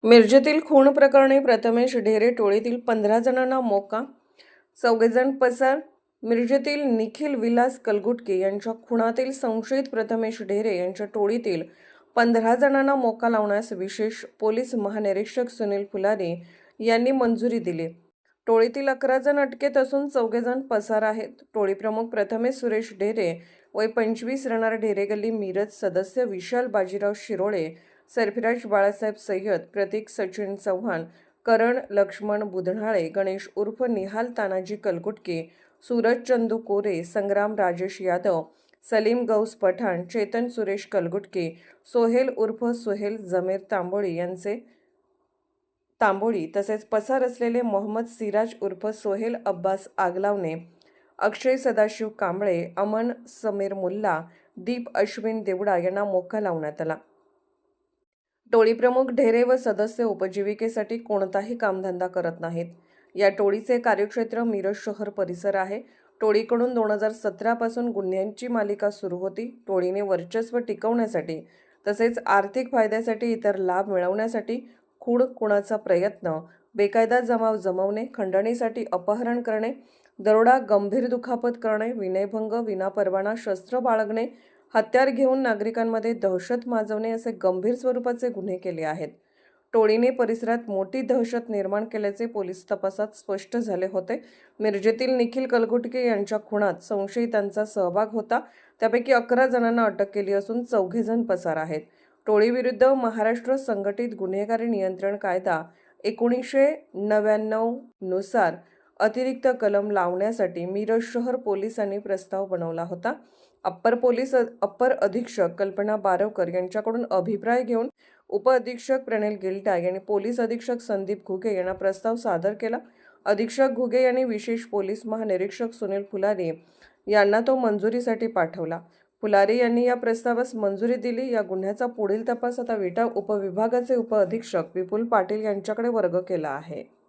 मिरजेतील खून प्रकरणी प्रथमेश ढेरे टोळीतील 15 जणांना मोका, 14 जण पसार. मिरजेतील निखिल विलास कलगुटके यांच्या खुनातील संशयित प्रथमेश ढेरे यांच्या टोळीतील 15 जणांना मोका लावण्यास विशेष पोलीस महानिरीक्षक सुनील फुलारी यांनी मंजुरी दिली. टोळीतील 11 जण अटकेत असून 14 जण पसार आहेत. टोळी प्रमुख प्रथमेश सुरेश ढेरे वय 25 राहणार ढेरेगल्ली मिरज, सदस्य विशाल बाजीराव शिरोळे, सरफिराज बाळासाहेब सय्यद, प्रतीक सचिन चव्हाण, करण लक्ष्मण बुधनाळे, गणेश उर्फ निहाल तानाजी कलगुटके, सूरज चंदू कोरे, संग्राम राजेश यादव, सलीम गौस पठाण, चेतन सुरेश कलगुटके, सोहेल उर्फ सुहेल जमीर तांबोळी तसेच पसार असलेले मोहम्मद सिराज उर्फ सोहेल अब्बास आगलावने, अक्षय सदाशिव कांबळे, अमन समीर मुल्ला, दीप अश्विन देवडा यांना मोका लावण्यात आला. टोळीप्रमुख ढेरे व सदस्य उपजीविकेसाठी कोणताही कामधंदा करत नाहीत. या टोळीचे कार्यक्षेत्र मिरज शहर परिसर आहे. टोळीकडून 2017 पासून गुन्ह्यांची मालिका सुरू होती. टोळीने वर्चस्व टिकवण्यासाठी तसेच आर्थिक फायद्यासाठी इतर लाभ मिळवण्यासाठी खून-खुनाचा प्रयत्न, बेकायदा जमाव जमवणे, खंडणीसाठी अपहरण करणे, दरोडा, गंभीर दुखापत करणे, विनयभंग, विनापरवाना शस्त्र बाळगणे, हत्यार घेऊन नागरिकांमध्ये दहशत माजवणे असे गंभीर स्वरूपाचे गुन्हे केले आहेत. टोळीने परिसरात मोठी दहशत निर्माण केल्याचे पोलीस तपासात स्पष्ट झाले होते. मिरजेतील निखिल कलगुटके यांच्या खुनात संशयितांचा सहभाग होता. त्यापैकी 11 जणांना अटक केली असून 14 जण पसार आहेत. टोळीविरुद्ध महाराष्ट्र संघटित गुन्हेगारी नियंत्रण कायदा 1999 नुसार अतिरिक्त कलम लावण्यासाठी मिरज शहर पोलिसांनी प्रस्ताव बनवला होता. अप्पर अधीक्षक कल्पना बारवकर यांच्याकडून अभिप्राय घेऊन उपअधीक्षक प्रणेल गिल्टा यांनी पोलीस अधीक्षक संदीप घुगे यांना प्रस्ताव सादर केला. अधीक्षक घुगे यांनी विशेष पोलीस महानिरीक्षक सुनील फुलारी यांना तो मंजुरीसाठी पाठवला. फुलारी यांनी या प्रस्तावास मंजुरी दिली. या गुन्ह्याचा पुढील तपास आता विटा उपविभागाचे उपअधीक्षक विपुल पाटील यांच्याकडे वर्ग केला आहे.